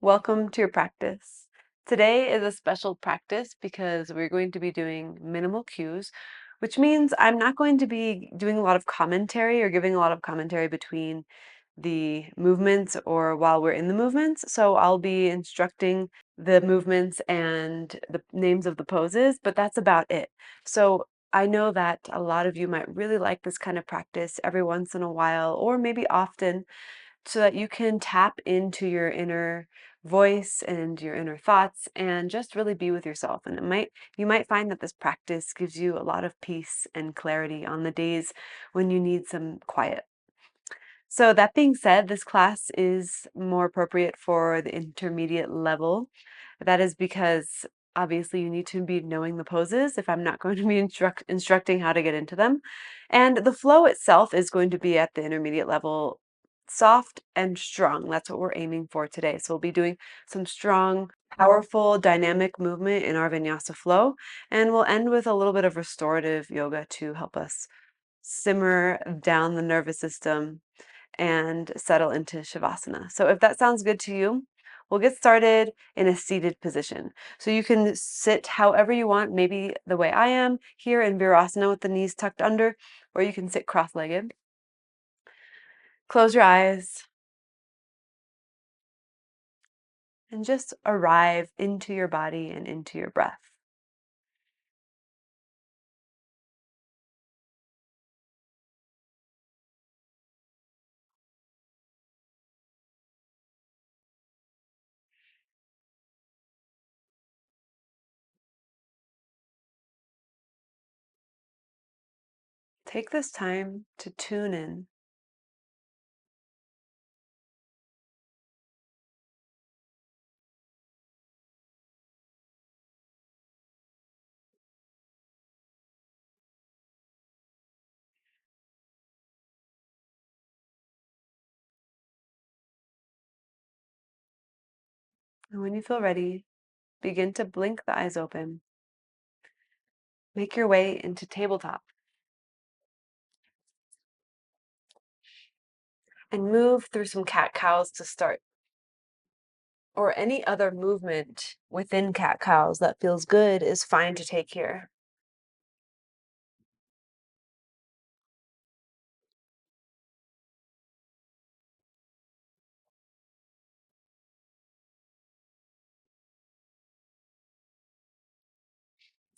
Welcome to your practice. Today is a special practice because we're going to be doing minimal cues, which means I'm not going to be doing a lot of commentary or giving a lot of commentary between the movements or while we're in the movements. So I'll be instructing the movements and the names of the poses, but that's about it. So I know that a lot of you might really like this kind of practice every once in a while, or maybe often, so that you can tap into your inner voice and your inner thoughts and just really be with yourself. And you might find that this practice gives you a lot of peace and clarity on the days when you need some quiet. So that being said, this class is more appropriate for the intermediate level. That is because obviously you need to be knowing the poses if I'm not going to be instructing how to get into them. And the flow itself is going to be at the intermediate level, soft and strong. That's what we're aiming for today. So we'll be doing some strong, powerful, dynamic movement in our Vinyasa flow. And we'll end with a little bit of restorative yoga to help us simmer down the nervous system and settle into Shavasana. So if that sounds good to you, we'll get started in a seated position. So you can sit however you want, maybe the way I am here in Virasana with the knees tucked under, or you can sit cross-legged. Close your eyes and just arrive into your body and into your breath. Take this time to tune in. And when you feel ready, begin to blink the eyes open. Make your way into tabletop and move through some cat-cows to start, or any other movement within cat-cows that feels good is fine to take here.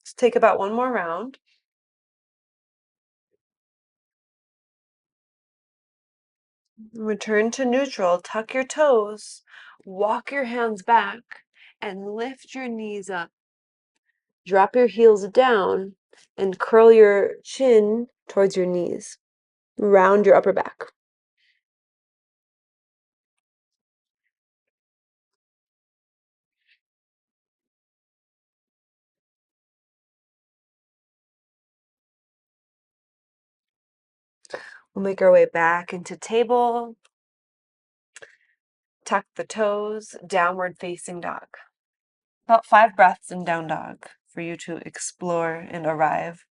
Let's take about one more round. Return to neutral, tuck your toes, walk your hands back, and lift your knees up. Drop your heels down and curl your chin towards your knees. Round your upper back. We'll make our way back into table. Tuck the toes, downward facing dog. About 5 breaths in down dog for you to explore and arrive.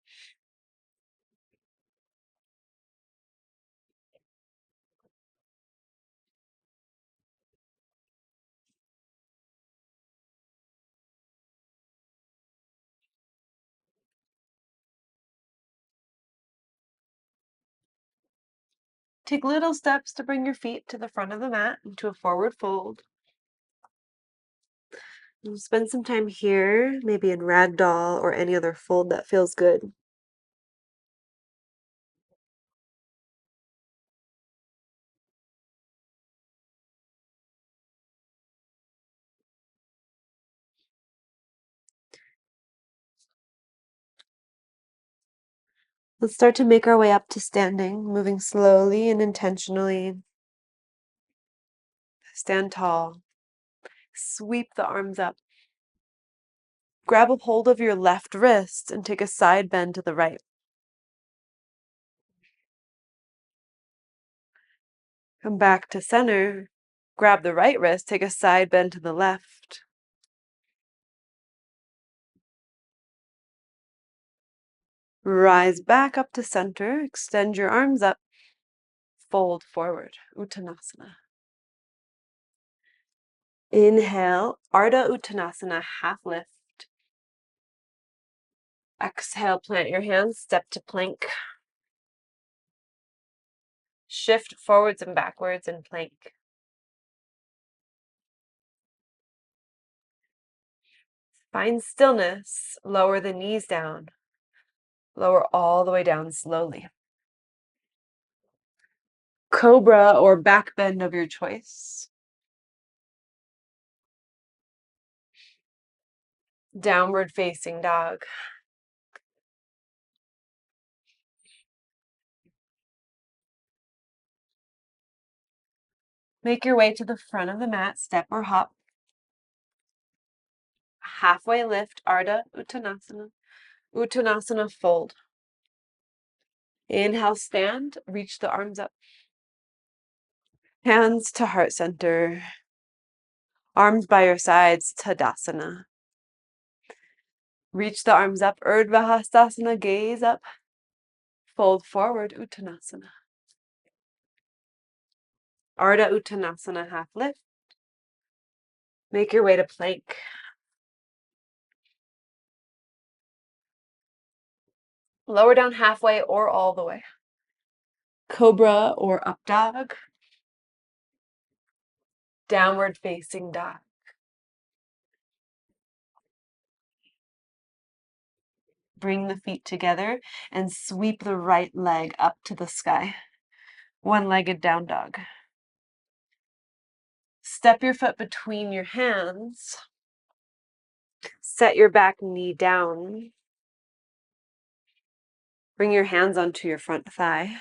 Take little steps to bring your feet to the front of the mat into a forward fold. And spend some time here, maybe in ragdoll or any other fold that feels good. Let's start to make our way up to standing, moving slowly and intentionally. Stand tall. Sweep the arms up. Grab a hold of your left wrist and take a side bend to the right. Come back to center. Grab the right wrist, take a side bend to the left. Rise back up to center, extend your arms up, fold forward, Uttanasana. Inhale, Ardha Uttanasana, half lift. Exhale, plant your hands, step to plank. Shift forwards and backwards in plank. Find stillness, lower the knees down. Lower all the way down slowly. Cobra or back bend of your choice. Downward facing dog. Make your way to the front of the mat, step or hop. Halfway lift, Ardha Uttanasana. Uttanasana, fold. Inhale, stand, reach the arms up. Hands to heart center. Arms by your sides, Tadasana. Reach the arms up, Urdhva Hastasana, gaze up. Fold forward, Uttanasana. Ardha Uttanasana, half lift. Make your way to plank. Lower down halfway or all the way. Cobra or up dog. Downward facing dog. Bring the feet together and sweep the right leg up to the sky. One-legged down dog. Step your foot between your hands. Set your back knee down. Bring your hands onto your front thigh.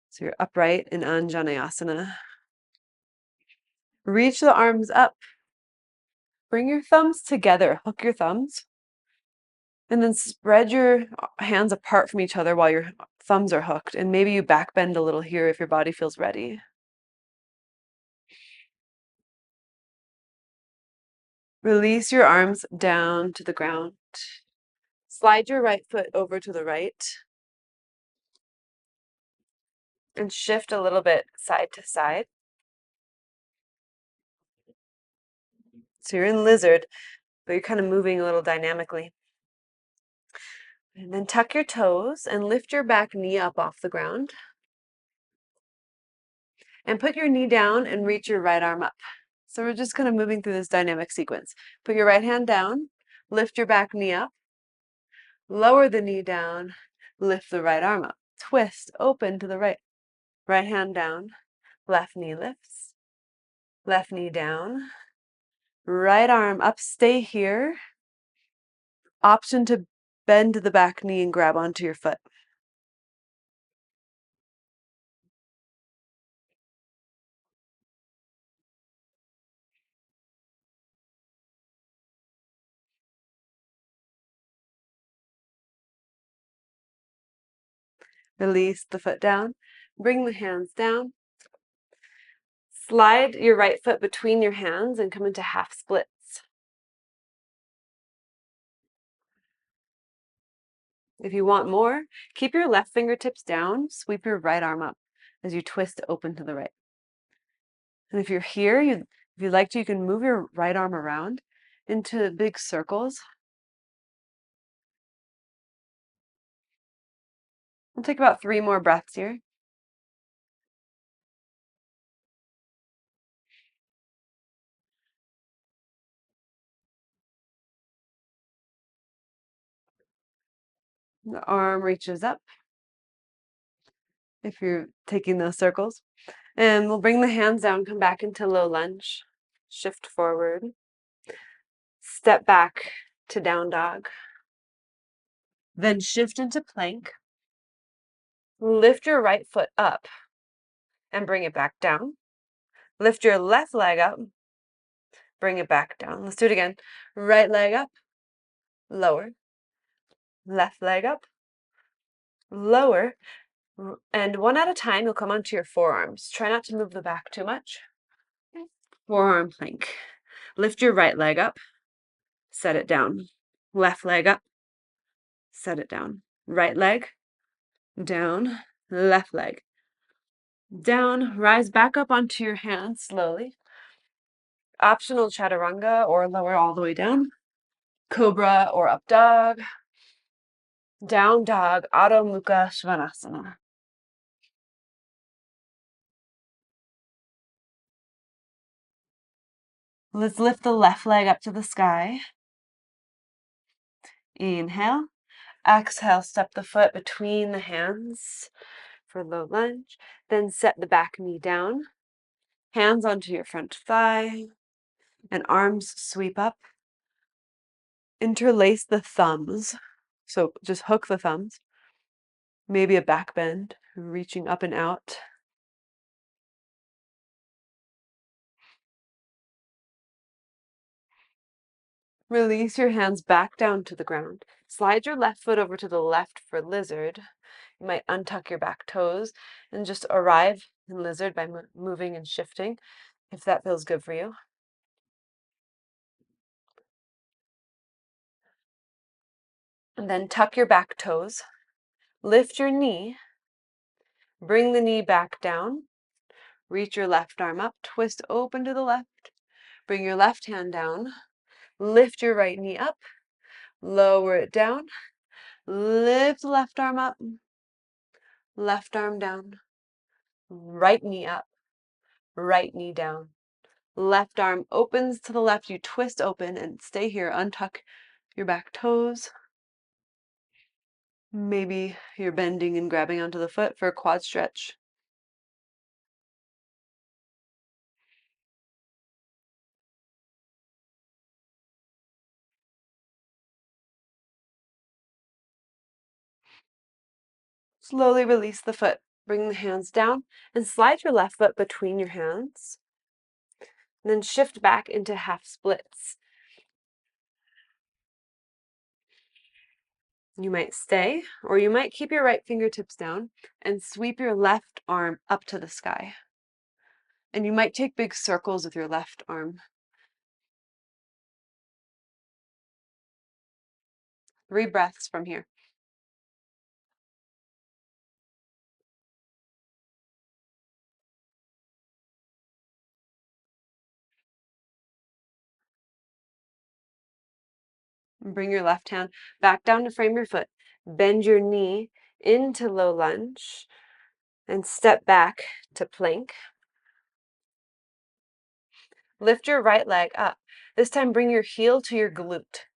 So you're upright in Anjaneyasana. Reach the arms up. Bring your thumbs together. Hook your thumbs. And then spread your hands apart from each other while your thumbs are hooked. And maybe you back bend a little here if your body feels ready. Release your arms down to the ground. Slide your right foot over to the right. And shift a little bit side to side. So you're in lizard, but you're kind of moving a little dynamically. And then tuck your toes and lift your back knee up off the ground. And put your knee down and reach your right arm up. So we're just kind of moving through this dynamic sequence. Put your right hand down, lift your back knee up, lower the knee down, lift the right arm up. Twist, open to the right. Right hand down, left knee lifts, left knee down, right arm up, stay here. Option to bend the back knee and grab onto your foot. Release the foot down, bring the hands down. Slide your right foot between your hands and come into half splits. If you want more, keep your left fingertips down, sweep your right arm up as you twist open to the right. And if you're here, if you'd like to, you can move your right arm around into big circles. We'll take about 3 more breaths here. The arm reaches up if you're taking those circles. And we'll bring the hands down, come back into low lunge, shift forward, step back to down dog. Then shift into plank. Lift your right foot up and bring it back down. Lift your left leg up, bring it back down. Let's do it again. Right leg up, lower. Left leg up, lower. And one at a time, you'll come onto your forearms. Try not to move the back too much. Forearm plank. Lift your right leg up, set it down. Left leg up, set it down. Right leg, down. Left leg, down. Rise back up onto your hands slowly. Optional chaturanga or lower all the way down. Cobra or up dog. Down dog, Adho Mukha Svanasana. Let's lift the left leg up to the sky. Inhale. Exhale, step the foot between the hands for low lunge. Then set the back knee down. Hands onto your front thigh. And arms sweep up. Interlace the thumbs. So just hook the thumbs. Maybe a back bend, reaching up and out. Release your hands back down to the ground. Slide your left foot over to the left for lizard. You might untuck your back toes and just arrive in lizard by moving and shifting, if that feels good for you. And then tuck your back toes. Lift your knee. Bring the knee back down. Reach your left arm up. Twist open to the left. Bring your left hand down. Lift your right knee up. Lower it down. Lift the left arm up. Left arm down. Right knee up. Right knee down. Left arm opens to the left. You twist open and stay here. Untuck your back toes. Maybe you're bending and grabbing onto the foot for a quad stretch. Slowly release the foot. Bring the hands down and slide your left foot between your hands. And then shift back into half splits. You might stay, or you might keep your right fingertips down and sweep your left arm up to the sky. And you might take big circles with your left arm. 3 breaths from here. Bring your left hand back down to frame your foot. Bend your knee into low lunge and step back to plank. Lift your right leg up. This time bring your heel to your glute.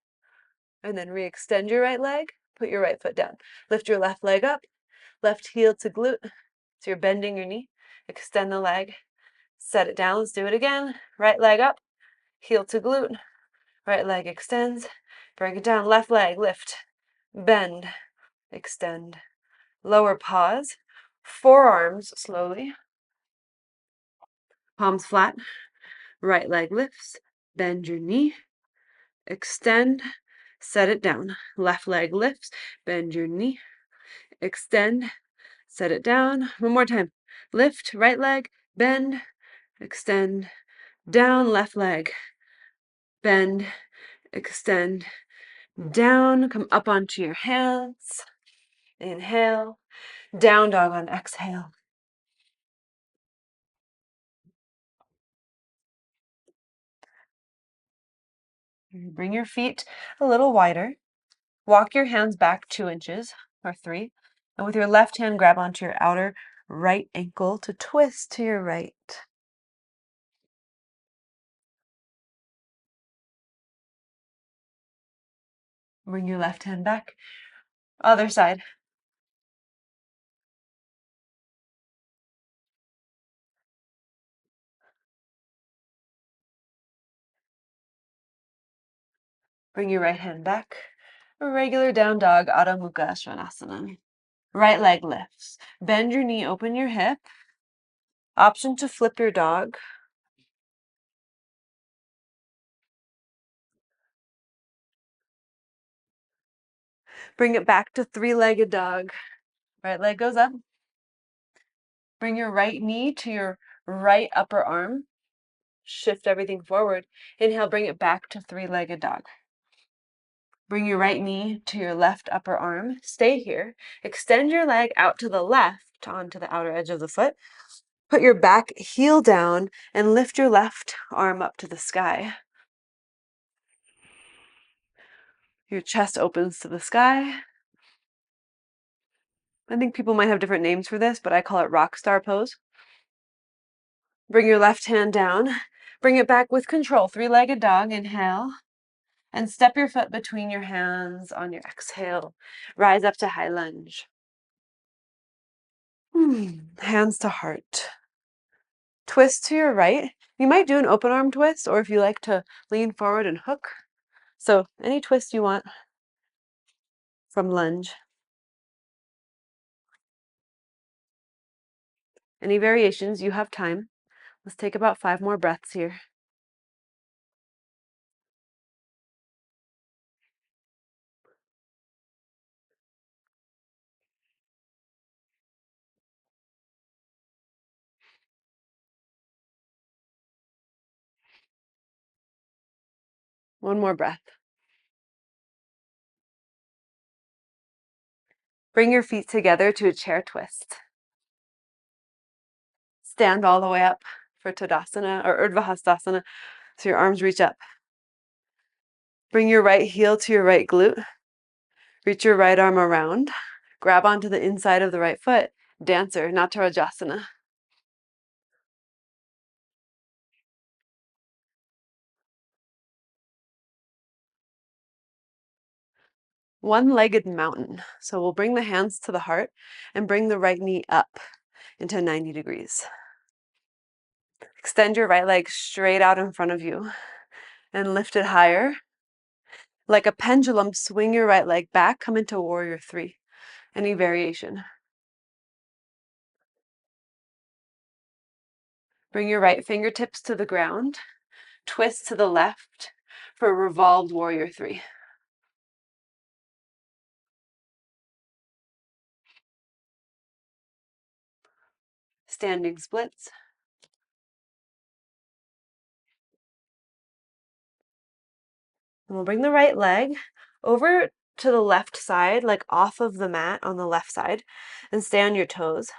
And then re-extend your right leg. Put your right foot down. Lift your left leg up. Left heel to glute. So you're bending your knee. Extend the leg. Set it down. Let's do it again. Right leg up. Heel to glute. Right leg extends. Bring it down. Left leg lift. Bend. Extend. Lower pause. Forearms slowly. Palms flat. Right leg lifts. Bend your knee. Extend. Set it down. Left leg lifts. Bend your knee. Extend. Set it down. One more time. Lift. Right leg. Bend. Extend. Down. Left leg. Bend. Extend. Down. Come up onto your hands. Inhale. Down dog on exhale. Bring your feet a little wider. Walk your hands back 2 inches or 3. And with your left hand, grab onto your outer right ankle to twist to your right. Bring your left hand back. Other side. Bring your right hand back. A regular down dog, Adho Mukha Svanasana. Right leg lifts. Bend your knee, open your hip. Option to flip your dog. Bring it back to 3-legged dog. Right leg goes up. Bring your right knee to your right upper arm. Shift everything forward. Inhale, bring it back to 3-legged dog. Bring your right knee to your left upper arm. Stay here. Extend your leg out to the left onto the outer edge of the foot. Put your back heel down and lift your left arm up to the sky. Your chest opens to the sky. I think people might have different names for this, but I call it rock star pose. Bring your left hand down. Bring it back with control. Three-legged dog, inhale. And step your foot between your hands on your exhale. Rise up to high lunge. Hands to heart. Twist to your right. You might do an open arm twist, or if you like to lean forward and hook. So any twist you want from lunge. Any variations, you have time. Let's take about 5 more breaths here. One more breath. Bring your feet together to a chair twist. Stand all the way up for Tadasana or Urdhva Hastasana, so your arms reach up. Bring your right heel to your right glute. Reach your right arm around. Grab onto the inside of the right foot. Dancer, Natarajasana. One-legged mountain. So we'll bring the hands to the heart and bring the right knee up into 90 degrees. Extend your right leg straight out in front of you and lift it higher. Like a pendulum, swing your right leg back, come into warrior 3. Any variation. Bring your right fingertips to the ground. Twist to the left for revolved warrior 3. Standing splits. And we'll bring the right leg over to the left side, like off of the mat on the left side, and stay on your toes.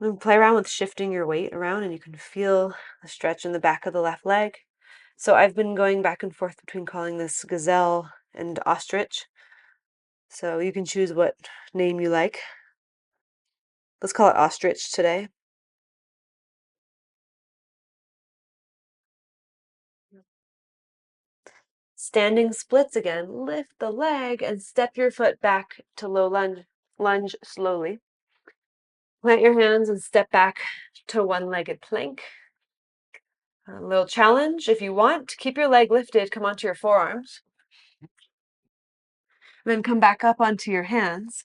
And play around with shifting your weight around, and you can feel the stretch in the back of the left leg. So I've been going back and forth between calling this gazelle and ostrich. So you can choose what name you like. Let's call it ostrich today. Standing splits again. Lift the leg and step your foot back to low lunge. Lunge slowly. Plant your hands and step back to one-legged plank. A little challenge, if you want, keep your leg lifted, come onto your forearms. Then come back up onto your hands.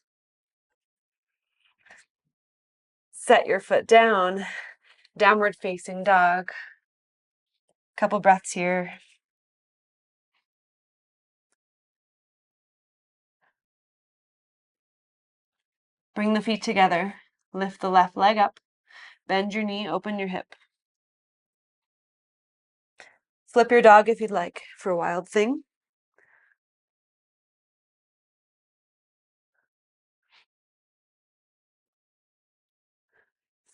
Set your foot down, downward facing dog. Couple breaths here. Bring the feet together. Lift the left leg up. Bend your knee, open your hip. Flip your dog if you'd like for Wild Thing.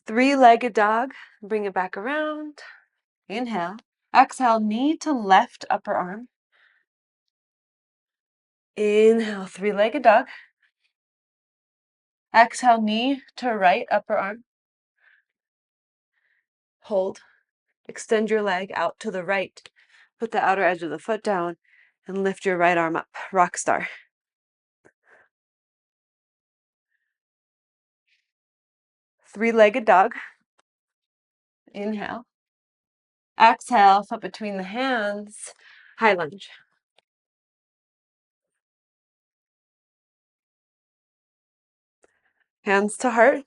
Three-legged dog. Bring it back around. Inhale. Exhale, knee to left upper arm. Inhale, three-legged dog. Exhale, knee to right upper arm. Hold. Extend your leg out to the right. Put the outer edge of the foot down and lift your right arm up. Rock star. Three-legged dog. Inhale. Exhale, foot between the hands. High lunge. Hands to heart.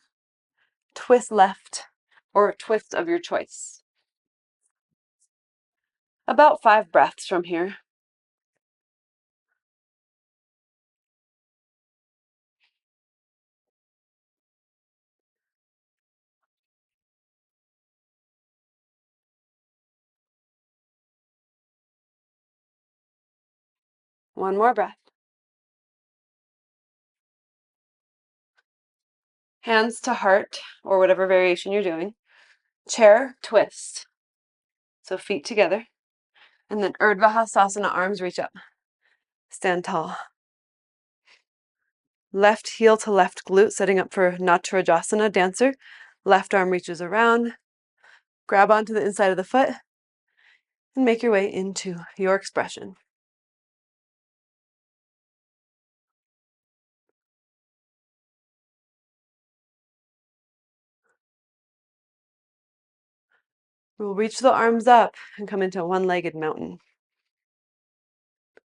Twist left or twist of your choice. About 5 breaths from here. One more breath. Hands to heart, or whatever variation you're doing. Chair twist. So feet together. And then Urdhva Hastasana, arms reach up. Stand tall. Left heel to left glute, setting up for Natarajasana, dancer. Left arm reaches around. Grab onto the inside of the foot and make your way into your expression. We'll reach the arms up and come into one-legged mountain.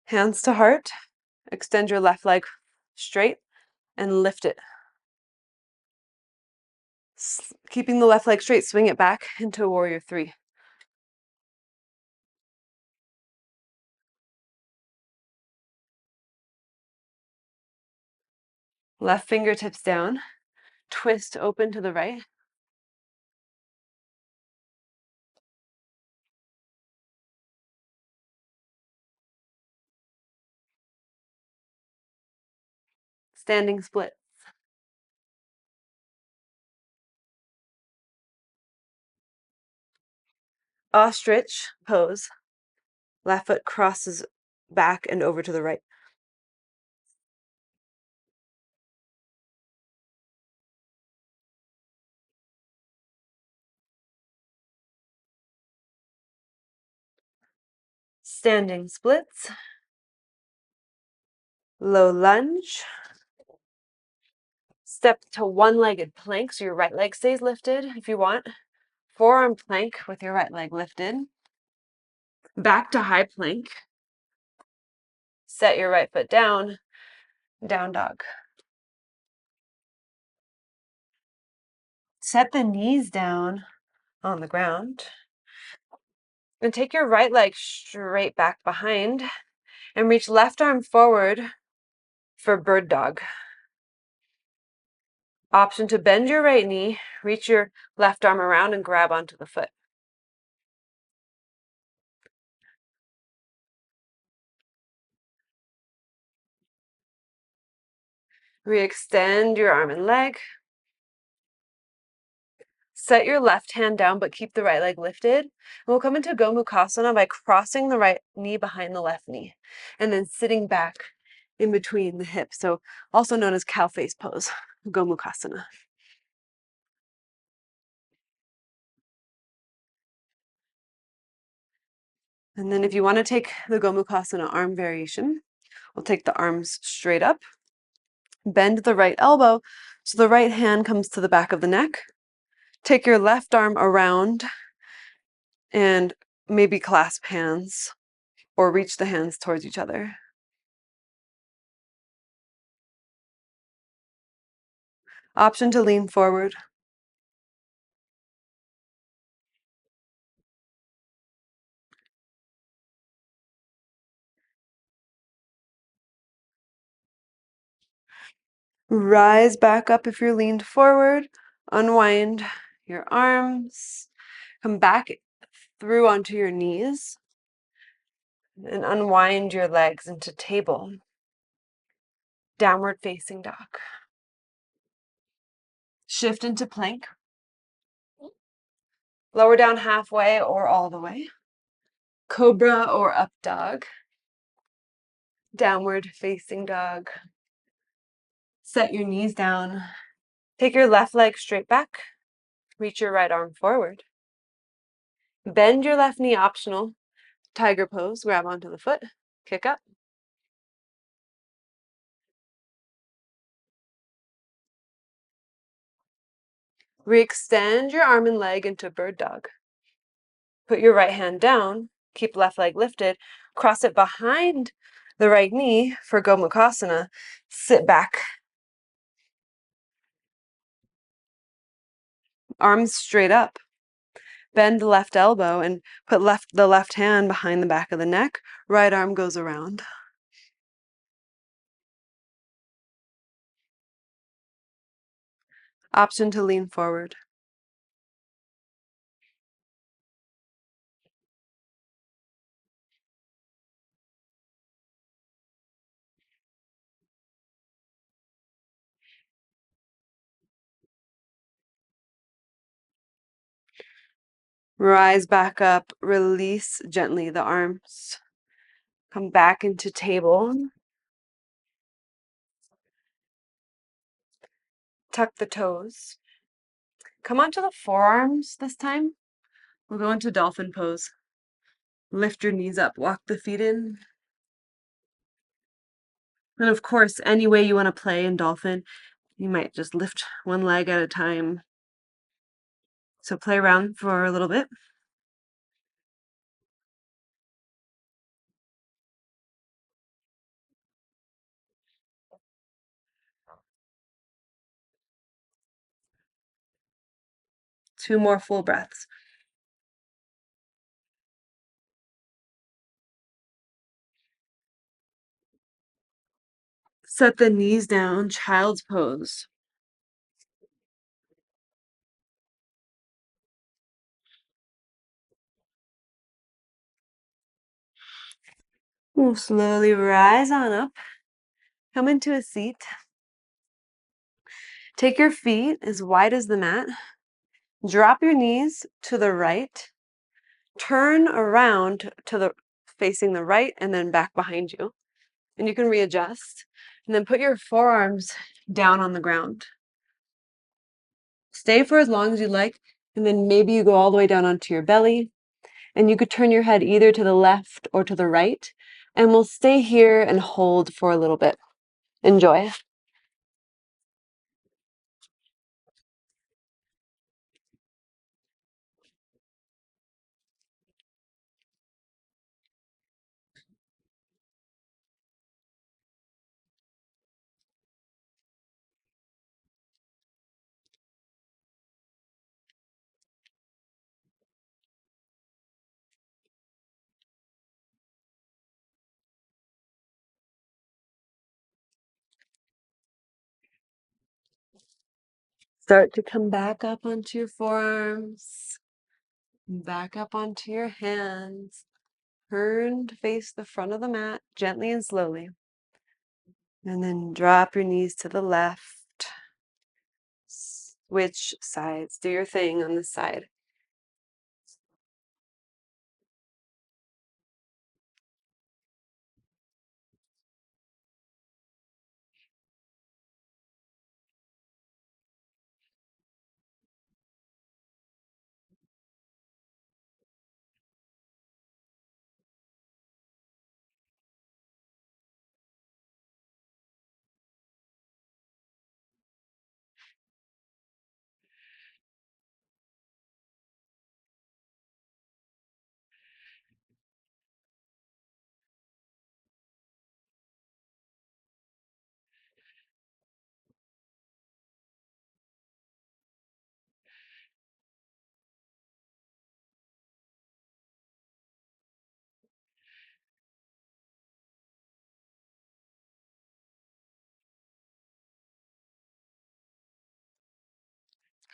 Hands to heart. Extend your left leg straight and lift it. Keeping the left leg straight, swing it back into warrior three. Left fingertips down. Twist open to the right. Standing split. Ostrich pose. Left foot crosses back and over to the right. Standing splits. Low lunge. Step to one-legged plank, so your right leg stays lifted if you want. Forearm plank with your right leg lifted. Back to high plank. Set your right foot down. Down dog. Set the knees down on the ground. And take your right leg straight back behind and reach left arm forward for bird dog. Option to bend your right knee, reach your left arm around and grab onto the foot. Re-extend your arm and leg. Set your left hand down, but keep the right leg lifted. And we'll come into Gomukhasana by crossing the right knee behind the left knee and then sitting back in between the hips. So also known as cow face pose, Gomukhasana. And then if you want to take the Gomukhasana arm variation, we'll take the arms straight up, bend the right elbow so the right hand comes to the back of the neck. Take your left arm around and maybe clasp hands or reach the hands towards each other. Option to lean forward. Rise back up if you're leaned forward. Unwind your arms. Come back through onto your knees. And unwind your legs into table. Downward facing dog. Shift into plank. Lower down halfway or all the way. Cobra or up dog. Downward facing dog. Set your knees down. Take your left leg straight back. Reach your right arm forward. Bend your left knee, optional. Tiger pose, grab onto the foot. Kick up. Re-extend your arm and leg into bird dog. Put your right hand down. Keep left leg lifted. Cross it behind the right knee for Gomukhasana. Sit back. Arms straight up. Bend the left elbow and put the left hand behind the back of the neck. Right arm goes around. Option to lean forward. Rise back up, release gently the arms. Come back into table. Tuck the toes. Come onto the forearms this time. We'll go into dolphin pose. Lift your knees up, walk the feet in. And of course, any way you want to play in dolphin, you might just lift one leg at a time. So play around for a little bit. Two more full breaths. Set the knees down, child's pose. We'll slowly rise on up. Come into a seat. Take your feet as wide as the mat. Drop your knees to the right. Turn around to the facing the right and then back behind you. And you can readjust. And then put your forearms down on the ground. Stay for as long as you like, and then maybe you go all the way down onto your belly. And you could turn your head either to the left or to the right. And we'll stay here and hold for a little bit. Enjoy. Start to come back up onto your forearms, back up onto your hands. Turn to face the front of the mat gently and slowly. And then drop your knees to the left. Switch sides. Do your thing on this side.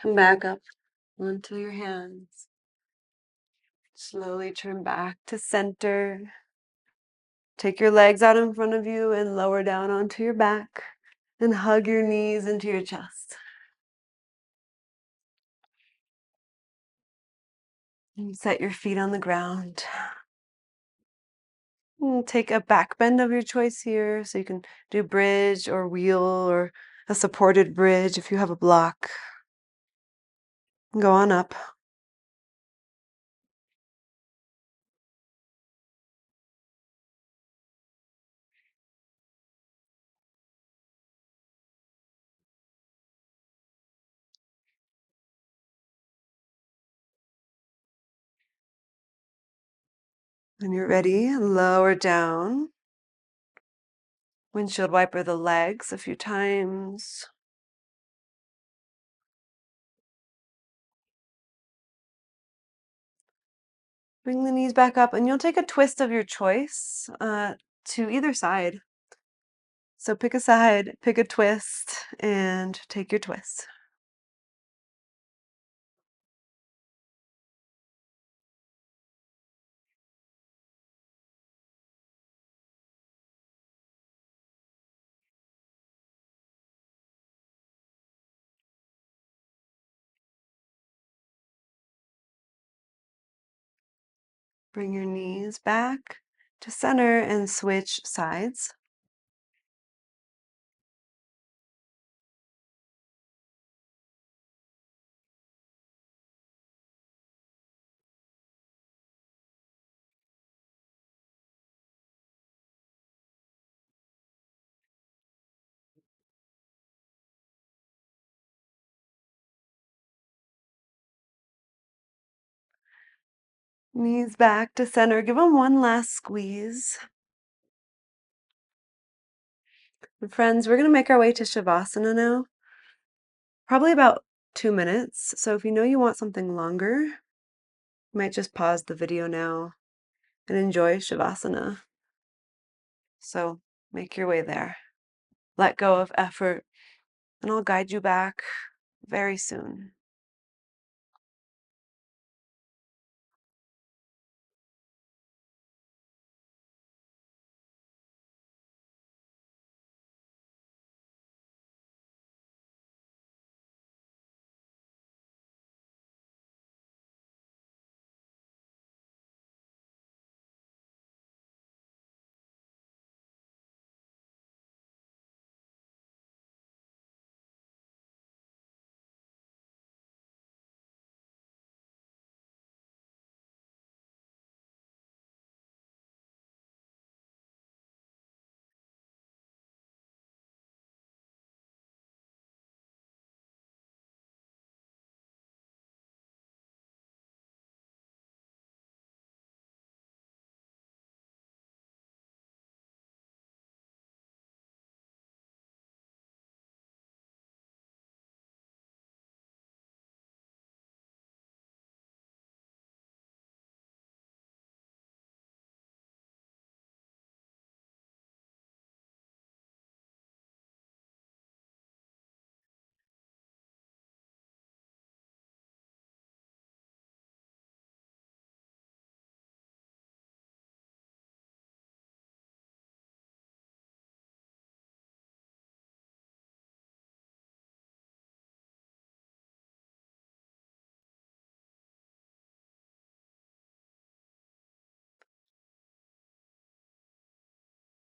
Come back up onto your hands. Slowly turn back to center. Take your legs out in front of you and lower down onto your back. And hug your knees into your chest. And set your feet on the ground. And take a back bend of your choice here. So you can do bridge or wheel or a supported bridge if you have a block. Go on up. When you're ready, lower down. Windshield wiper the legs a few times. Bring the knees back up, and you'll take a twist of your choice to either side. So pick a side, pick a twist, and take your twist. Bring your knees back to center and switch sides. Knees back to center. Give them one last squeeze. And friends, we're going to make our way to Shavasana now. Probably about 2 minutes. So if you know you want something longer, you might just pause the video now and enjoy Shavasana. So make your way there. Let go of effort, and I'll guide you back very soon.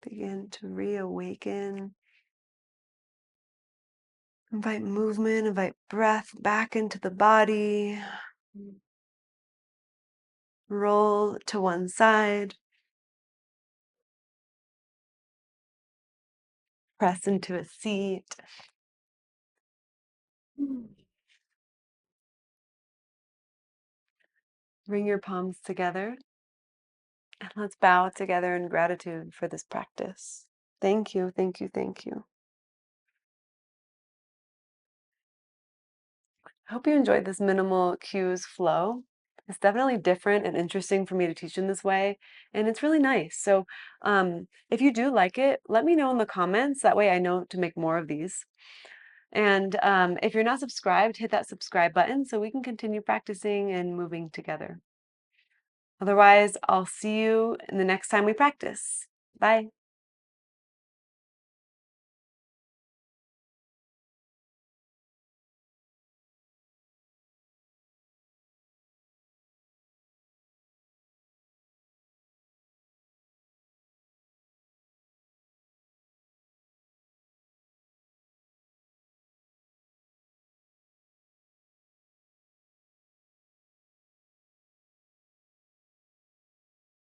Begin to reawaken. Invite movement, invite breath back into the body. Roll to one side. Press into a seat. Bring your palms together. And let's bow together in gratitude for this practice. Thank you, thank you, thank you. I hope you enjoyed this minimal cues flow. It's definitely different and interesting for me to teach in this way, and it's really nice. So if you do like it, let me know in the comments. That way I know to make more of these. And if you're not subscribed, hit that subscribe button so we can continue practicing and moving together. Otherwise, I'll see you in the next time we practice. Bye.